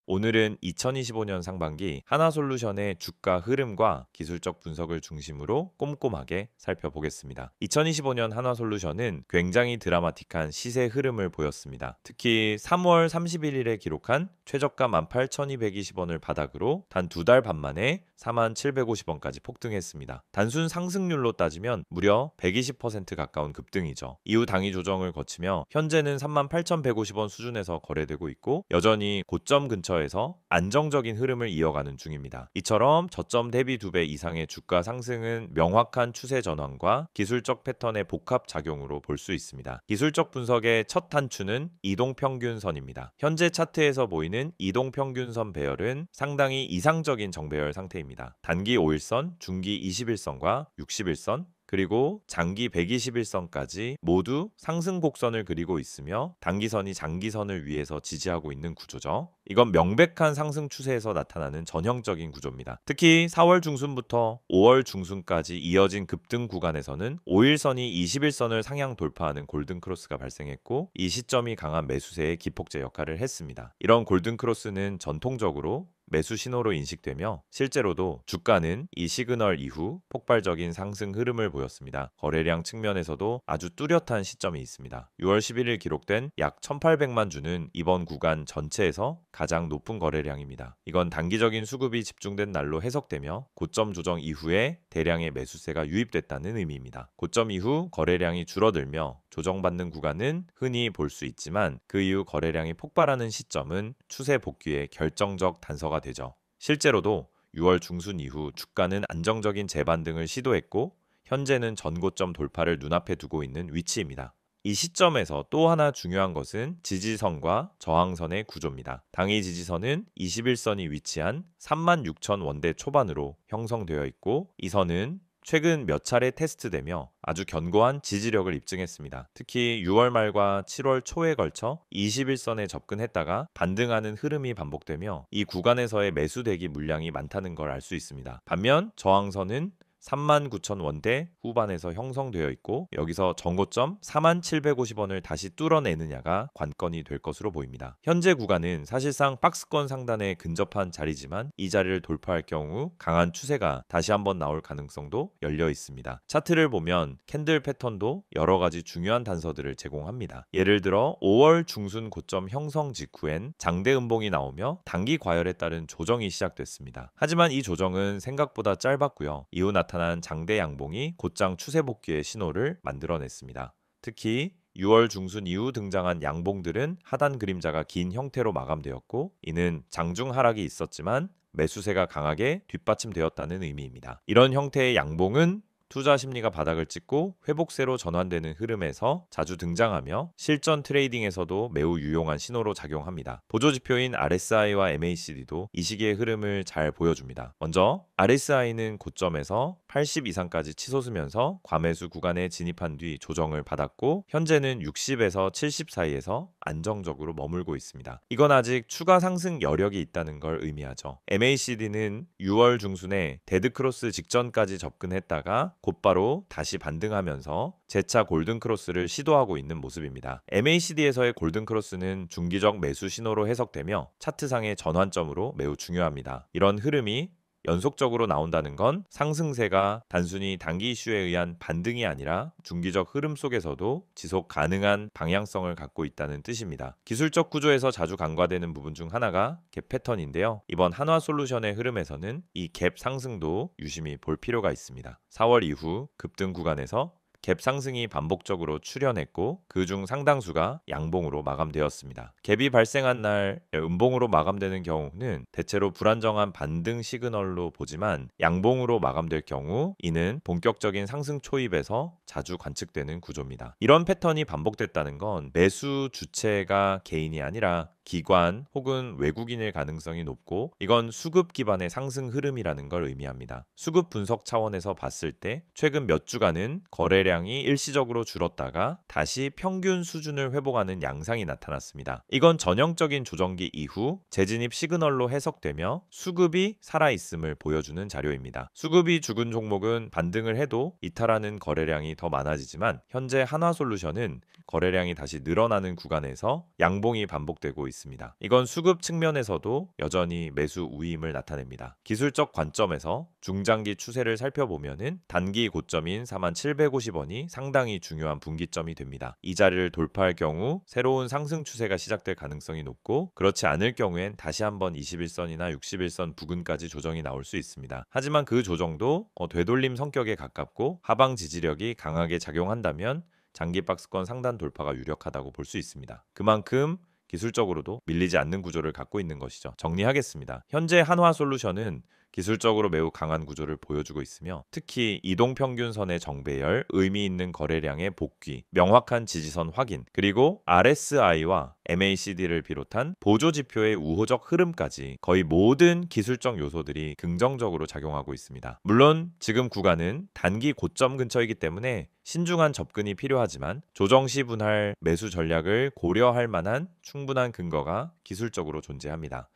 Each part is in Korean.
오늘은 2025년 상반기 하나솔루션의 주가 흐름과 기술적 분석을 중심으로 꼼꼼하게 살펴보겠습니다. 2025년 하나솔루션은 굉장히 드라마틱한 시세 흐름을 보였습니다. 특히 3월 31일에 기록한 최저가 18,220원을 바닥으로 단 두 달 반 만에 4750원까지 폭등했습니다. 단순 상승률로 따지면 무려 120% 가까운 급등이죠. 이후 당이 조정을 거치며 현재는 38,150원 수준에서 거래되고 있고 여전히 고점 근처에서 안정적인 흐름을 이어가는 중입니다. 이처럼 저점 대비 2배 이상의 주가 상승은 명확한 추세 전환과 기술적 패턴의 복합 작용으로 볼 수 있습니다. 기술적 분석의 첫 단추는 이동평균선입니다. 현재 차트에서 보이는 이동평균선 배열은 상당히 이상적인 정배열 상태입니다. 단기 5일선, 중기 21선과 60일선, 그리고 장기 121선까지 모두 상승 곡선을 그리고 있으며 단기선이 장기선을 위해서 지지하고 있는 구조죠. 이건 명백한 상승 추세에서 나타나는 전형적인 구조입니다. 특히 4월 중순부터 5월 중순까지 이어진 급등 구간에서는 5일선이 21선을 상향 돌파하는 골든크로스가 발생했고 이 시점이 강한 매수세의 기폭제 역할을 했습니다. 이런 골든크로스는 전통적으로 매수 신호로 인식되며 실제로도 주가는 이 시그널 이후 폭발적인 상승 흐름을 보였습니다. 거래량 측면에서도 아주 뚜렷한 시점이 있습니다. 6월 11일 기록된 약 1,800만 주는 이번 구간 전체에서 가장 높은 거래량입니다. 이건 단기적인 수급이 집중된 날로 해석되며 고점 조정 이후에 대량의 매수세가 유입됐다는 의미입니다. 고점 이후 거래량이 줄어들며 조정받는 구간은 흔히 볼 수 있지만 그 이후 거래량이 폭발하는 시점은 추세 복귀의 결정적 단서가 되죠. 실제로도 6월 중순 이후 주가는 안정적인 재반등을 시도했고 현재는 전고점 돌파를 눈앞에 두고 있는 위치입니다. 이 시점에서 또 하나 중요한 것은 지지선과 저항선의 구조입니다. 당일 지지선은 21선이 위치한 36,000원대 초반으로 형성되어 있고 이 선은 최근 몇 차례 테스트되며 아주 견고한 지지력을 입증했습니다. 특히 6월 말과 7월 초에 걸쳐 21선에 접근했다가 반등하는 흐름이 반복되며 이 구간에서의 매수 대기 물량이 많다는 걸 알 수 있습니다. 반면 저항선은 39,000원대 후반에서 형성되어 있고 여기서 정고점 4750원을 다시 뚫어내느냐가 관건이 될 것으로 보입니다. 현재 구간은 사실상 박스권 상단에 근접한 자리지만 이 자리를 돌파할 경우 강한 추세가 다시 한번 나올 가능성도 열려 있습니다. 차트를 보면 캔들 패턴도 여러 가지 중요한 단서들을 제공합니다. 예를 들어 5월 중순 고점 형성 직후엔 장대 음봉이 나오며 단기 과열에 따른 조정이 시작됐습니다. 하지만 이 조정은 생각보다 짧았고요. 이후 나타난 장대 양봉이 곧장 추세 복귀의 신호를 만들어냈습니다. 특히 6월 중순 이후 등장한 양봉들은 하단 그림자가 긴 형태로 마감되었고 이는 장중 하락이 있었지만 매수세가 강하게 뒷받침되었다는 의미입니다. 이런 형태의 양봉은 투자 심리가 바닥을 찍고 회복세로 전환되는 흐름에서 자주 등장하며 실전 트레이딩에서도 매우 유용한 신호로 작용합니다. 보조지표인 RSI와 MACD도 이 시기의 흐름을 잘 보여줍니다. 먼저 RSI는 고점에서 80 이상까지 치솟으면서 과매수 구간에 진입한 뒤 조정을 받았고 현재는 60에서 70 사이에서 안정적으로 머물고 있습니다. 이건 아직 추가 상승 여력이 있다는 걸 의미하죠. MACD는 6월 중순에 데드크로스 직전까지 접근했다가 곧바로 다시 반등하면서 재차 골든크로스를 시도하고 있는 모습입니다. MACD에서의 골든크로스는 중기적 매수 신호로 해석되며 차트상의 전환점으로 매우 중요합니다. 이런 흐름이 연속적으로 나온다는 건 상승세가 단순히 단기 이슈에 의한 반등이 아니라 중기적 흐름 속에서도 지속 가능한 방향성을 갖고 있다는 뜻입니다. 기술적 구조에서 자주 간과되는 부분 중 하나가 갭 패턴인데요. 이번 한화솔루션의 흐름에서는 이 갭 상승도 유심히 볼 필요가 있습니다. 4월 이후 급등 구간에서 갭 상승이 반복적으로 출현했고 그중 상당수가 양봉으로 마감되었습니다. 갭이 발생한 날 음봉으로 마감되는 경우는 대체로 불안정한 반등 시그널로 보지만 양봉으로 마감될 경우 이는 본격적인 상승 초입에서 자주 관측되는 구조입니다. 이런 패턴이 반복됐다는 건 매수 주체가 개인이 아니라 기관 혹은 외국인일 가능성이 높고 이건 수급 기반의 상승 흐름이라는 걸 의미합니다. 수급 분석 차원에서 봤을 때 최근 몇 주간은 거래량이 일시적으로 줄었다가 다시 평균 수준을 회복하는 양상이 나타났습니다. 이건 전형적인 조정기 이후 재진입 시그널로 해석되며 수급이 살아있음을 보여주는 자료입니다. 수급이 죽은 종목은 반등을 해도 이탈하는 거래량이 더 많아지지만 현재 한화솔루션은 거래량이 다시 늘어나는 구간에서 양봉이 반복되고 있습니다. 이건 수급 측면에서도 여전히 매수 우위임을 나타냅니다. 기술적 관점에서 중장기 추세를 살펴보면은 단기 고점인 4750원이 상당히 중요한 분기점이 됩니다. 이 자리를 돌파할 경우 새로운 상승 추세가 시작될 가능성이 높고, 그렇지 않을 경우엔 다시 한번 21선이나 61선 부근까지 조정이 나올 수 있습니다. 하지만 그 조정도 되돌림 성격에 가깝고 하방 지지력이 강하게 작용한다면 장기 박스권 상단 돌파가 유력하다고 볼 수 있습니다. 그만큼 기술적으로도 밀리지 않는 구조를 갖고 있는 것이죠. 정리하겠습니다. 현재 한화솔루션은 기술적으로 매우 강한 구조를 보여주고 있으며, 특히 이동평균선의 정배열, 의미 있는 거래량의 복귀, 명확한 지지선 확인, 그리고 RSI와 MACD를 비롯한 보조지표의 우호적 흐름까지 거의 모든 기술적 요소들이 긍정적으로 작용하고 있습니다. 물론 지금 구간은 단기 고점 근처이기 때문에 신중한 접근이 필요하지만 조정 시 분할 매수 전략을 고려할 만한 충분한 근거가 기술적으로 존재합니다.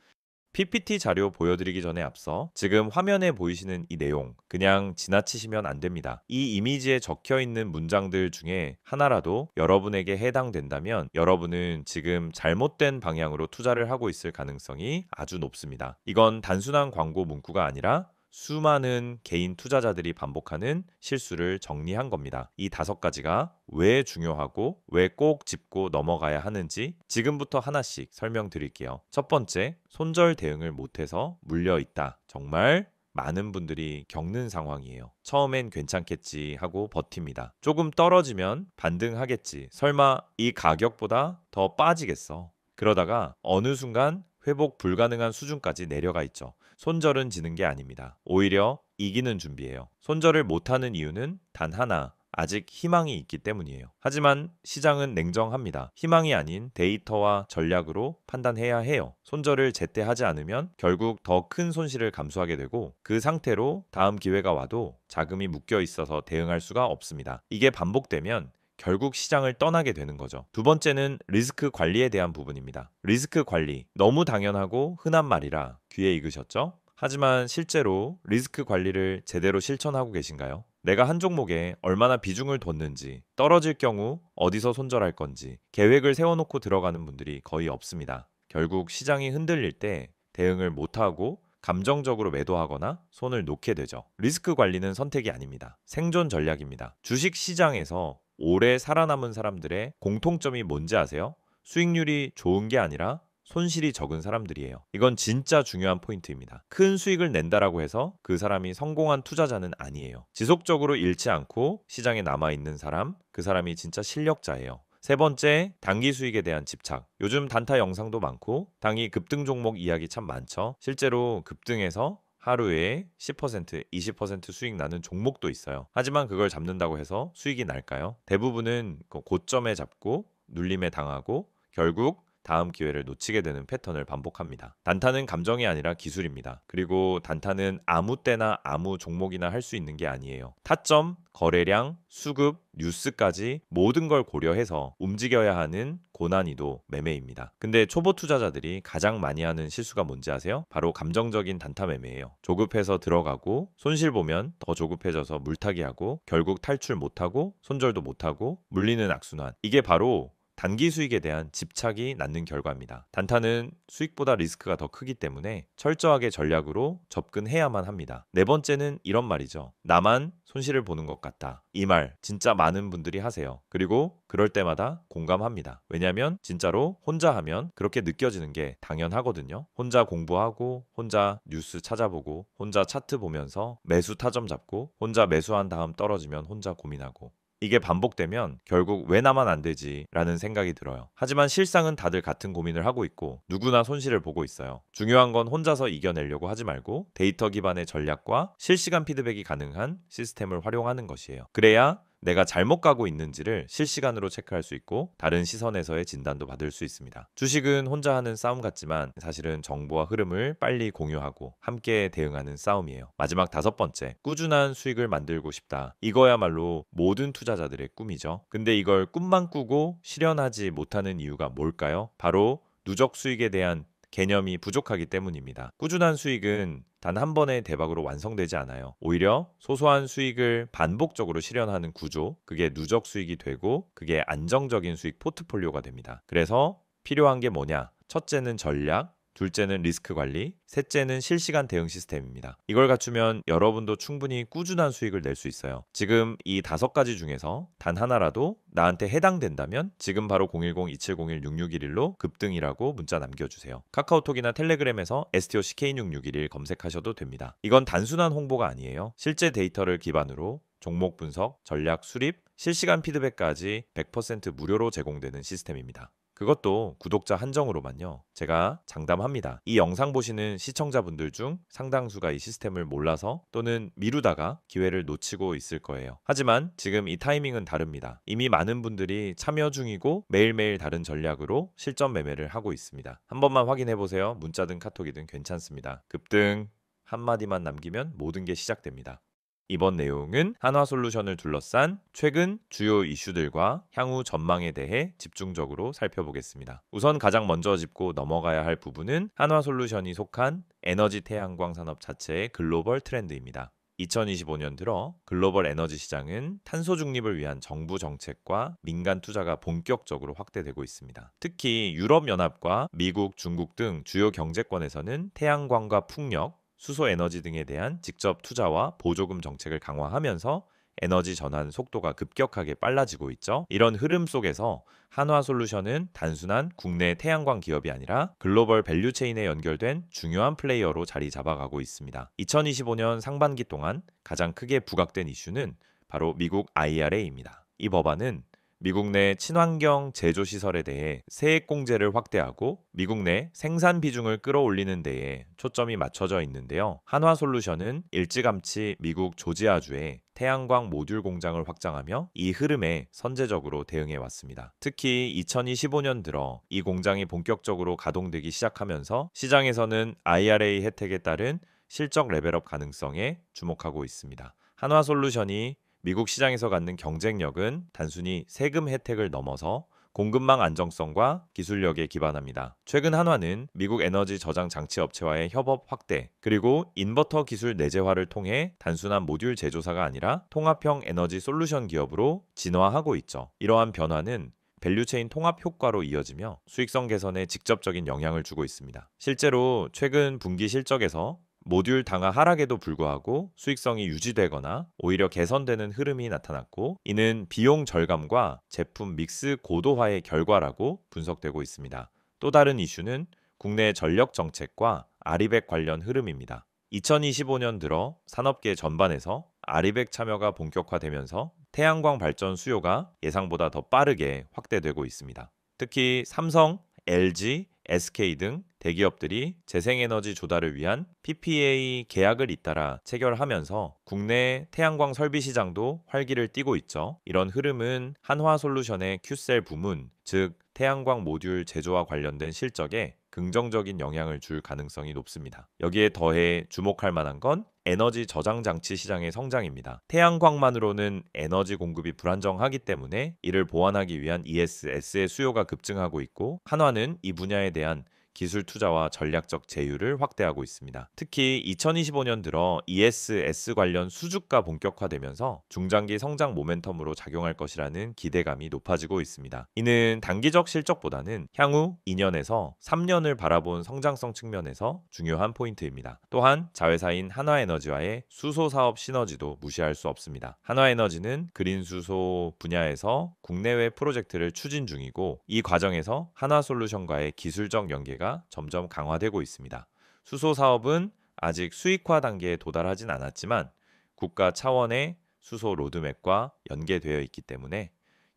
PPT 자료 보여드리기 전에 앞서 지금 화면에 보이시는 이 내용 그냥 지나치시면 안 됩니다. 이 이미지에 적혀 있는 문장들 중에 하나라도 여러분에게 해당된다면 여러분은 지금 잘못된 방향으로 투자를 하고 있을 가능성이 아주 높습니다. 이건 단순한 광고 문구가 아니라 수많은 개인 투자자들이 반복하는 실수를 정리한 겁니다. 이 5가지가 왜 중요하고 왜 꼭 짚고 넘어가야 하는지 지금부터 하나씩 설명드릴게요. 첫 번째, 손절 대응을 못해서 물려있다. 정말 많은 분들이 겪는 상황이에요. 처음엔 괜찮겠지 하고 버팁니다. 조금 떨어지면 반등하겠지. 설마 이 가격보다 더 빠지겠어. 그러다가 어느 순간 회복 불가능한 수준까지 내려가 있죠. 손절은 지는 게 아닙니다. 오히려 이기는 준비예요. 손절을 못하는 이유는 단 하나, 아직 희망이 있기 때문이에요. 하지만 시장은 냉정합니다. 희망이 아닌 데이터와 전략으로 판단해야 해요. 손절을 제때 하지 않으면 결국 더 큰 손실을 감수하게 되고, 그 상태로 다음 기회가 와도 자금이 묶여 있어서 대응할 수가 없습니다. 이게 반복되면 결국 시장을 떠나게 되는 거죠. 두 번째는 리스크 관리에 대한 부분입니다. 리스크 관리, 너무 당연하고 흔한 말이라 귀에 익으셨죠? 하지만 실제로 리스크 관리를 제대로 실천하고 계신가요? 내가 한 종목에 얼마나 비중을 뒀는지, 떨어질 경우 어디서 손절할 건지 계획을 세워놓고 들어가는 분들이 거의 없습니다. 결국 시장이 흔들릴 때 대응을 못하고 감정적으로 매도하거나 손을 놓게 되죠. 리스크 관리는 선택이 아닙니다. 생존 전략입니다. 주식 시장에서 오래 살아남은 사람들의 공통점이 뭔지 아세요? 수익률이 좋은 게 아니라 손실이 적은 사람들이에요. 이건 진짜 중요한 포인트입니다. 큰 수익을 낸다라고 해서 그 사람이 성공한 투자자는 아니에요. 지속적으로 잃지 않고 시장에 남아있는 사람, 그 사람이 진짜 실력자예요. 세 번째, 단기 수익에 대한 집착. 요즘 단타 영상도 많고 단기 급등 종목 이야기 참 많죠. 실제로 급등해서 하루에 10%, 20% 수익 나는 종목도 있어요. 하지만 그걸 잡는다고 해서 수익이 날까요? 대부분은 고점에 잡고 눌림에 당하고 결국 다음 기회를 놓치게 되는 패턴을 반복합니다. 단타는 감정이 아니라 기술입니다. 그리고 단타는 아무 때나 아무 종목이나 할 수 있는 게 아니에요. 타점, 거래량, 수급, 뉴스까지 모든 걸 고려해서 움직여야 하는 고난이도 매매입니다. 근데 초보 투자자들이 가장 많이 하는 실수가 뭔지 아세요? 바로 감정적인 단타 매매예요. 조급해서 들어가고 손실 보면 더 조급해져서 물타기 하고 결국 탈출 못하고 손절도 못하고 물리는 악순환. 이게 바로 단기 수익에 대한 집착이 낳는 결과입니다. 단타는 수익보다 리스크가 더 크기 때문에 철저하게 전략으로 접근해야만 합니다. 네 번째는 이런 말이죠. 나만 손실을 보는 것 같다. 이 말 진짜 많은 분들이 하세요. 그리고 그럴 때마다 공감합니다. 왜냐하면 진짜로 혼자 하면 그렇게 느껴지는 게 당연하거든요. 혼자 공부하고 혼자 뉴스 찾아보고 혼자 차트 보면서 매수 타점 잡고 혼자 매수한 다음 떨어지면 혼자 고민하고, 이게 반복되면 결국 왜 나만 안 되지? 라는 생각이 들어요. 하지만 실상은 다들 같은 고민을 하고 있고 누구나 손실을 보고 있어요. 중요한 건 혼자서 이겨내려고 하지 말고 데이터 기반의 전략과 실시간 피드백이 가능한 시스템을 활용하는 것이에요. 그래야 내가 잘못 가고 있는지를 실시간으로 체크할 수 있고 다른 시선에서의 진단도 받을 수 있습니다. 주식은 혼자 하는 싸움 같지만 사실은 정보와 흐름을 빨리 공유하고 함께 대응하는 싸움이에요. 마지막 5번째, 꾸준한 수익을 만들고 싶다. 이거야말로 모든 투자자들의 꿈이죠. 근데 이걸 꿈만 꾸고 실현하지 못하는 이유가 뭘까요? 바로 누적 수익에 대한 개념이 부족하기 때문입니다. 꾸준한 수익은 단 한 번의 대박으로 완성되지 않아요. 오히려 소소한 수익을 반복적으로 실현하는 구조, 그게 누적 수익이 되고 그게 안정적인 수익 포트폴리오가 됩니다. 그래서 필요한 게 뭐냐? 첫째는 전략, 둘째는 리스크 관리, 셋째는 실시간 대응 시스템입니다. 이걸 갖추면 여러분도 충분히 꾸준한 수익을 낼 수 있어요. 지금 이 5가지 중에서 단 하나라도 나한테 해당된다면 지금 바로 010-2701-6611로 급등이라고 문자 남겨주세요. 카카오톡이나 텔레그램에서 STOCK6661 검색하셔도 됩니다. 이건 단순한 홍보가 아니에요. 실제 데이터를 기반으로 종목 분석, 전략 수립, 실시간 피드백까지 100% 무료로 제공되는 시스템입니다. 그것도 구독자 한정으로만요. 제가 장담합니다. 이 영상 보시는 시청자분들 중 상당수가 이 시스템을 몰라서 또는 미루다가 기회를 놓치고 있을 거예요. 하지만 지금 이 타이밍은 다릅니다. 이미 많은 분들이 참여 중이고 매일매일 다른 전략으로 실전 매매를 하고 있습니다. 한 번만 확인해 보세요. 문자든 카톡이든 괜찮습니다. 급등 한마디만 남기면 모든 게 시작됩니다. 이번 내용은 한화솔루션을 둘러싼 최근 주요 이슈들과 향후 전망에 대해 집중적으로 살펴보겠습니다. 우선 가장 먼저 짚고 넘어가야 할 부분은 한화솔루션이 속한 에너지 태양광 산업 자체의 글로벌 트렌드입니다. 2025년 들어 글로벌 에너지 시장은 탄소 중립을 위한 정부 정책과 민간 투자가 본격적으로 확대되고 있습니다. 특히 유럽연합과 미국, 중국 등 주요 경제권에서는 태양광과 풍력, 수소 에너지 등에 대한 직접 투자와 보조금 정책을 강화하면서 에너지 전환 속도가 급격하게 빨라지고 있죠. 이런 흐름 속에서 한화솔루션은 단순한 국내 태양광 기업이 아니라 글로벌 밸류체인에 연결된 중요한 플레이어로 자리 잡아가고 있습니다. 2025년 상반기 동안 가장 크게 부각된 이슈는 바로 미국 IRA입니다. 이 법안은 미국 내 친환경 제조 시설에 대해 세액 공제를 확대하고 미국 내 생산 비중을 끌어올리는 데에 초점이 맞춰져 있는데요. 한화솔루션은 일찌감치 미국 조지아주에 태양광 모듈 공장을 확장하며 이 흐름에 선제적으로 대응해 왔습니다. 특히 2025년 들어 이 공장이 본격적으로 가동되기 시작하면서 시장에서는 IRA 혜택에 따른 실적 레벨업 가능성에 주목하고 있습니다. 한화솔루션이 미국 시장에서 갖는 경쟁력은 단순히 세금 혜택을 넘어서 공급망 안정성과 기술력에 기반합니다. 최근 한화는 미국 에너지 저장 장치 업체와의 협업 확대, 그리고 인버터 기술 내재화를 통해 단순한 모듈 제조사가 아니라 통합형 에너지 솔루션 기업으로 진화하고 있죠. 이러한 변화는 밸류체인 통합 효과로 이어지며 수익성 개선에 직접적인 영향을 주고 있습니다. 실제로 최근 분기 실적에서 모듈 당하 하락에도 불구하고 수익성이 유지되거나 오히려 개선되는 흐름이 나타났고, 이는 비용 절감과 제품 믹스 고도화의 결과라고 분석되고 있습니다. 또 다른 이슈는 국내 전력 정책과 아리백 관련 흐름입니다. 2025년 들어 산업계 전반에서 아리백 참여가 본격화되면서 태양광 발전 수요가 예상보다 더 빠르게 확대되고 있습니다. 특히 삼성, LG, SK 등 대기업들이 재생에너지 조달을 위한 PPA 계약을 잇따라 체결하면서 국내 태양광 설비 시장도 활기를 띠고 있죠. 이런 흐름은 한화솔루션의 Q셀 부문, 즉 태양광 모듈 제조와 관련된 실적에 긍정적인 영향을 줄 가능성이 높습니다. 여기에 더해 주목할 만한 건 에너지 저장 장치 시장의 성장입니다. 태양광만으로는 에너지 공급이 불안정하기 때문에 이를 보완하기 위한 ESS의 수요가 급증하고 있고, 한화는 이 분야에 대한 기술 투자와 전략적 제휴를 확대하고 있습니다. 특히 2025년 들어 ESS 관련 수주가 본격화되면서 중장기 성장 모멘텀으로 작용할 것이라는 기대감이 높아지고 있습니다. 이는 단기적 실적보다는 향후 2년에서 3년을 바라본 성장성 측면에서 중요한 포인트입니다. 또한 자회사인 한화에너지와의 수소 사업 시너지도 무시할 수 없습니다. 한화에너지는 그린 수소 분야에서 국내외 프로젝트를 추진 중이고, 이 과정에서 한화솔루션과의 기술적 연계가 점점 강화되고 있습니다. 수소 사업은 아직 수익화 단계에 도달하진 않았지만 국가 차원의 수소 로드맵과 연계되어 있기 때문에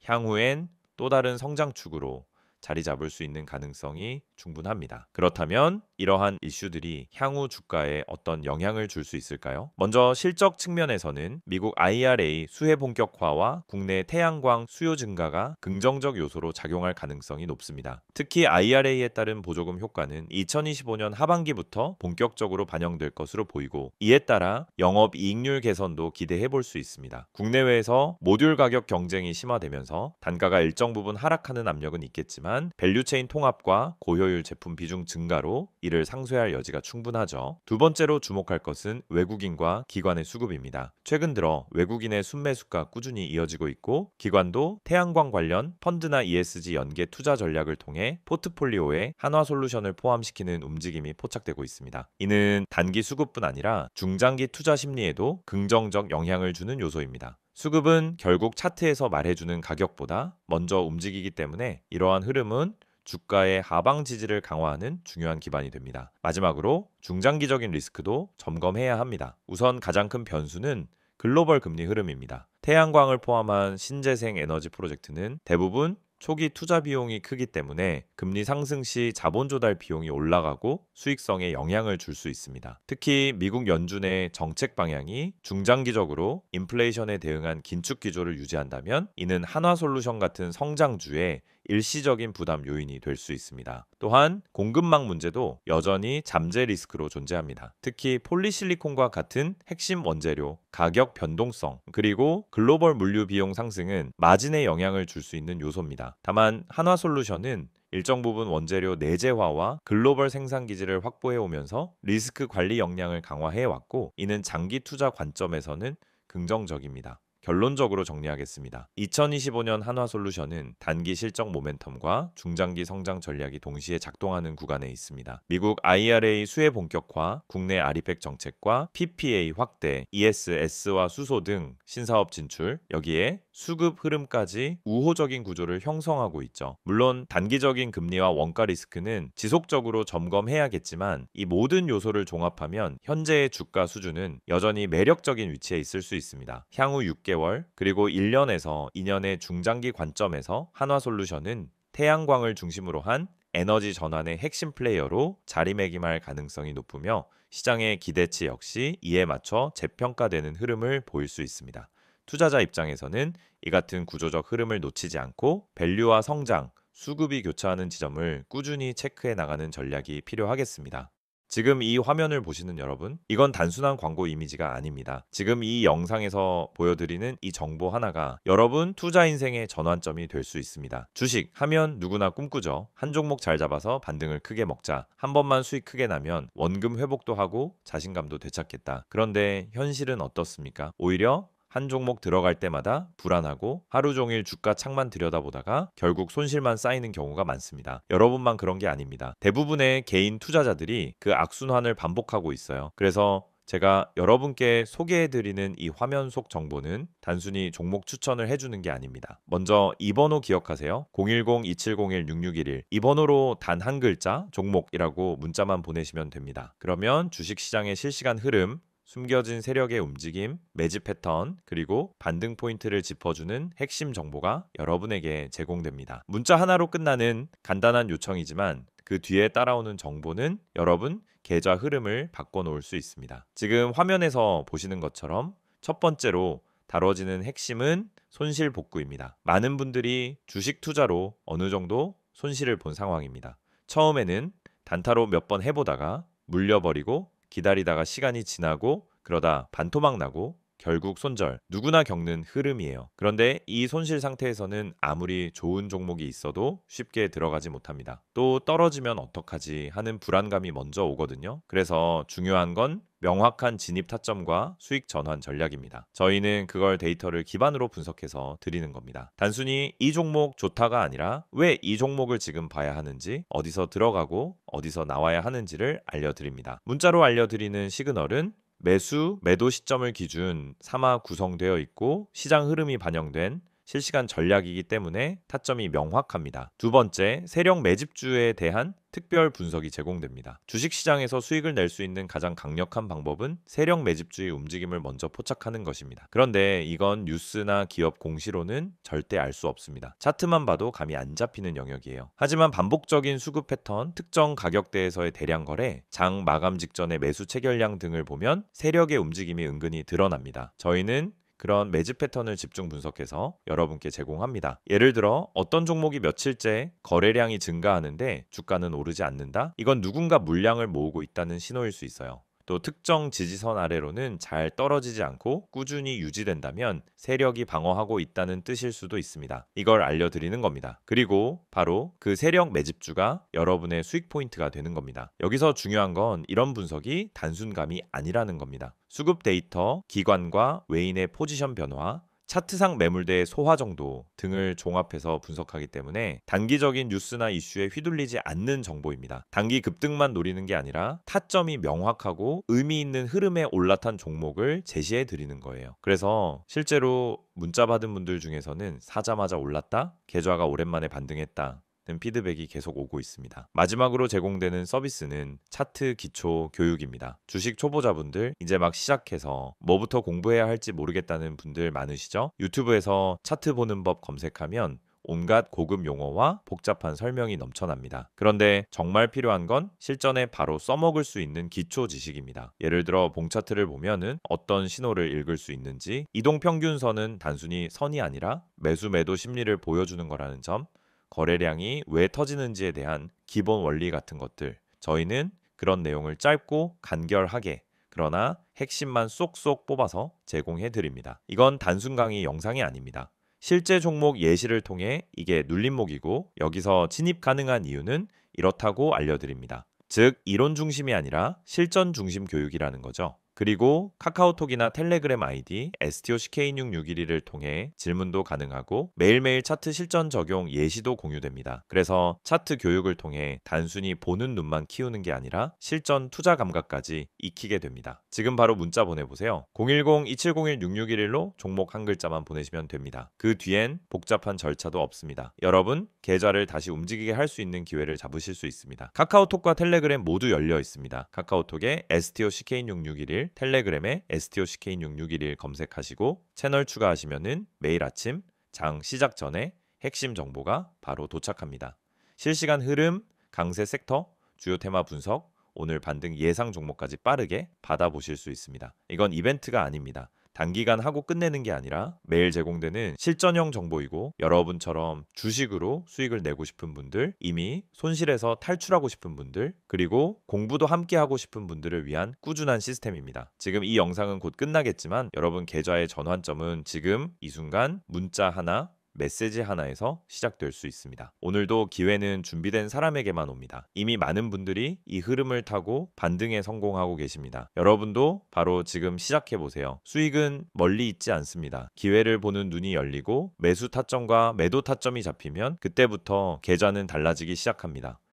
향후엔 또 다른 성장축으로 자리 잡을 수 있는 가능성이 충분합니다. 그렇다면 이러한 이슈들이 향후 주가에 어떤 영향을 줄 수 있을까요? 먼저 실적 측면에서는 미국 IRA 수혜 본격화와 국내 태양광 수요 증가가 긍정적 요소로 작용할 가능성이 높습니다. 특히 IRA에 따른 보조금 효과는 2025년 하반기부터 본격적으로 반영될 것으로 보이고, 이에 따라 영업 이익률 개선도 기대해 볼 수 있습니다. 국내외에서 모듈 가격 경쟁이 심화되면서 단가가 일정 부분 하락하는 압력은 있겠지만 밸류체인 통합과 고효율 제품 비중 증가로 이를 상쇄할 여지가 충분하죠. 두 번째로 주목할 것은 외국인과 기관의 수급입니다. 최근 들어 외국인의 순매수가 꾸준히 이어지고 있고, 기관도 태양광 관련 펀드나 ESG 연계 투자 전략을 통해 포트폴리오에 한화솔루션을 포함시키는 움직임이 포착되고 있습니다. 이는 단기 수급뿐 아니라 중장기 투자 심리에도 긍정적 영향을 주는 요소입니다. 수급은 결국 차트에서 말해주는 가격보다 먼저 움직이기 때문에 이러한 흐름은 주가의 하방 지지를 강화하는 중요한 기반이 됩니다. 마지막으로 중장기적인 리스크도 점검해야 합니다. 우선 가장 큰 변수는 글로벌 금리 흐름입니다. 태양광을 포함한 신재생 에너지 프로젝트는 대부분 초기 투자 비용이 크기 때문에 금리 상승 시 자본 조달 비용이 올라가고 수익성에 영향을 줄 수 있습니다. 특히 미국 연준의 정책 방향이 중장기적으로 인플레이션에 대응한 긴축 기조를 유지한다면 이는 한화솔루션 같은 성장주의 일시적인 부담 요인이 될 수 있습니다. 또한 공급망 문제도 여전히 잠재 리스크로 존재합니다. 특히 폴리실리콘과 같은 핵심 원재료, 가격 변동성, 그리고 글로벌 물류 비용 상승은 마진에 영향을 줄 수 있는 요소입니다. 다만 한화솔루션은 일정 부분 원재료 내재화와 글로벌 생산 기지를 확보해 오면서 리스크 관리 역량을 강화해 왔고, 이는 장기 투자 관점에서는 긍정적입니다. 결론적으로 정리하겠습니다. 2025년 한화솔루션은 단기 실적 모멘텀과 중장기 성장 전략이 동시에 작동하는 구간에 있습니다. 미국 IRA 수혜 본격화, 국내 아리백 정책과 PPA 확대, ESS와 수소 등 신사업 진출, 여기에 수급 흐름까지 우호적인 구조를 형성하고 있죠. 물론 단기적인 금리와 원가 리스크는 지속적으로 점검해야겠지만 이 모든 요소를 종합하면 현재의 주가 수준은 여전히 매력적인 위치에 있을 수 있습니다. 향후 6개월 그리고 1년에서 2년의 중장기 관점에서 한화솔루션은 태양광을 중심으로 한 에너지 전환의 핵심 플레이어로 자리매김할 가능성이 높으며 시장의 기대치 역시 이에 맞춰 재평가되는 흐름을 보일 수 있습니다. 투자자 입장에서는 이 같은 구조적 흐름을 놓치지 않고 밸류와 성장, 수급이 교차하는 지점을 꾸준히 체크해 나가는 전략이 필요하겠습니다. 지금 이 화면을 보시는 여러분, 이건 단순한 광고 이미지가 아닙니다. 지금 이 영상에서 보여드리는 이 정보 하나가 여러분 투자 인생의 전환점이 될 수 있습니다. 주식 하면 누구나 꿈꾸죠. 한 종목 잘 잡아서 반등을 크게 먹자. 한 번만 수익 크게 나면 원금 회복도 하고 자신감도 되찾겠다. 그런데 현실은 어떻습니까? 오히려 한 종목 들어갈 때마다 불안하고 하루 종일 주가 창만 들여다보다가 결국 손실만 쌓이는 경우가 많습니다. 여러분만 그런 게 아닙니다. 대부분의 개인 투자자들이 그 악순환을 반복하고 있어요. 그래서 제가 여러분께 소개해드리는 이 화면 속 정보는 단순히 종목 추천을 해주는 게 아닙니다. 먼저 이 번호 기억하세요. 010-2701-6611 이 번호로 단 한 글자 종목이라고 문자만 보내시면 됩니다. 그러면 주식시장의 실시간 흐름, 숨겨진 세력의 움직임, 매집 패턴, 그리고 반등 포인트를 짚어주는 핵심 정보가 여러분에게 제공됩니다. 문자 하나로 끝나는 간단한 요청이지만 그 뒤에 따라오는 정보는 여러분 계좌 흐름을 바꿔놓을 수 있습니다. 지금 화면에서 보시는 것처럼 첫 번째로 다뤄지는 핵심은 손실 복구입니다. 많은 분들이 주식 투자로 어느 정도 손실을 본 상황입니다. 처음에는 단타로 몇 번 해보다가 물려버리고 기다리다가 시간이 지나고 그러다 반토막 나고 결국 손절, 누구나 겪는 흐름이에요. 그런데 이 손실 상태에서는 아무리 좋은 종목이 있어도 쉽게 들어가지 못합니다. 또 떨어지면 어떡하지 하는 불안감이 먼저 오거든요. 그래서 중요한 건 명확한 진입 타점과 수익 전환 전략입니다. 저희는 그걸 데이터를 기반으로 분석해서 드리는 겁니다. 단순히 이 종목 좋다가 아니라 왜 이 종목을 지금 봐야 하는지, 어디서 들어가고 어디서 나와야 하는지를 알려드립니다. 문자로 알려드리는 시그널은 매수, 매도 시점을 기준 삼아 구성되어 있고 시장 흐름이 반영된 실시간 전략이기 때문에 타점이 명확합니다. 두 번째, 세력 매집주에 대한 특별 분석이 제공됩니다. 주식시장에서 수익을 낼 수 있는 가장 강력한 방법은 세력 매집주의 움직임을 먼저 포착하는 것입니다. 그런데 이건 뉴스나 기업 공시로는 절대 알 수 없습니다. 차트만 봐도 감이 안 잡히는 영역이에요. 하지만 반복적인 수급 패턴, 특정 가격대에서의 대량 거래, 장 마감 직전의 매수 체결량 등을 보면 세력의 움직임이 은근히 드러납니다. 저희는 그런 매집 패턴을 집중 분석해서 여러분께 제공합니다. 예를 들어 어떤 종목이 며칠째 거래량이 증가하는데 주가는 오르지 않는다? 이건 누군가 물량을 모으고 있다는 신호일 수 있어요. 또 특정 지지선 아래로는 잘 떨어지지 않고 꾸준히 유지된다면 세력이 방어하고 있다는 뜻일 수도 있습니다. 이걸 알려드리는 겁니다. 그리고 바로 그 세력 매집주가 여러분의 수익 포인트가 되는 겁니다. 여기서 중요한 건 이런 분석이 단순감이 아니라는 겁니다. 수급 데이터, 기관과 외인의 포지션 변화, 차트상 매물대의 소화 정도 등을 종합해서 분석하기 때문에 단기적인 뉴스나 이슈에 휘둘리지 않는 정보입니다. 단기 급등만 노리는 게 아니라 타점이 명확하고 의미 있는 흐름에 올라탄 종목을 제시해 드리는 거예요. 그래서 실제로 문자 받은 분들 중에서는 사자마자 올랐다, 계좌가 오랜만에 반등했다 피드백이 계속 오고 있습니다. 마지막으로 제공되는 서비스는 차트 기초 교육입니다. 주식 초보자분들 이제 막 시작해서 뭐부터 공부해야 할지 모르겠다는 분들 많으시죠? 유튜브에서 차트 보는 법 검색하면 온갖 고급 용어와 복잡한 설명이 넘쳐납니다. 그런데 정말 필요한 건 실전에 바로 써먹을 수 있는 기초 지식입니다. 예를 들어 봉 차트를 보면은 어떤 신호를 읽을 수 있는지, 이동평균선은 단순히 선이 아니라 매수 매도 심리를 보여주는 거라는 점, 거래량이 왜 터지는지에 대한 기본 원리 같은 것들, 저희는 그런 내용을 짧고 간결하게 그러나 핵심만 쏙쏙 뽑아서 제공해 드립니다. 이건 단순 강의 영상이 아닙니다. 실제 종목 예시를 통해 이게 눌림목이고 여기서 진입 가능한 이유는 이렇다고 알려드립니다. 즉 이론 중심이 아니라 실전 중심 교육이라는 거죠. 그리고 카카오톡이나 텔레그램 아이디 STOCK661을 통해 질문도 가능하고 매일매일 차트 실전 적용 예시도 공유됩니다. 그래서 차트 교육을 통해 단순히 보는 눈만 키우는 게 아니라 실전 투자 감각까지 익히게 됩니다. 지금 바로 문자 보내보세요. 010-2701-6611로 종목 한 글자만 보내시면 됩니다. 그 뒤엔 복잡한 절차도 없습니다. 여러분, 계좌를 다시 움직이게 할 수 있는 기회를 잡으실 수 있습니다. 카카오톡과 텔레그램 모두 열려 있습니다. 카카오톡에 STOCK661, 텔레그램에 STOCK661 검색하시고 채널 추가하시면은 매일 아침 장 시작 전에 핵심 정보가 바로 도착합니다. 실시간 흐름, 강세 섹터, 주요 테마 분석, 오늘 반등 예상 종목까지 빠르게 받아보실 수 있습니다. 이건 이벤트가 아닙니다. 단기간 하고 끝내는 게 아니라 매일 제공되는 실전형 정보이고 여러분처럼 주식으로 수익을 내고 싶은 분들, 이미 손실에서 탈출하고 싶은 분들, 그리고 공부도 함께 하고 싶은 분들을 위한 꾸준한 시스템입니다. 지금 이 영상은 곧 끝나겠지만 여러분 계좌의 전환점은 지금 이 순간 문자 하나, 메시지 하나에서 시작될 수 있습니다. 오늘도 기회는 준비된 사람에게만 옵니다. 이미 많은 분들이 이 흐름을 타고 반등에 성공하고 계십니다. 여러분도 바로 지금 시작해보세요. 수익은 멀리 있지 않습니다. 기회를 보는 눈이 열리고 매수 타점과 매도 타점이 잡히면 그때부터 계좌는 달라지기 시작합니다.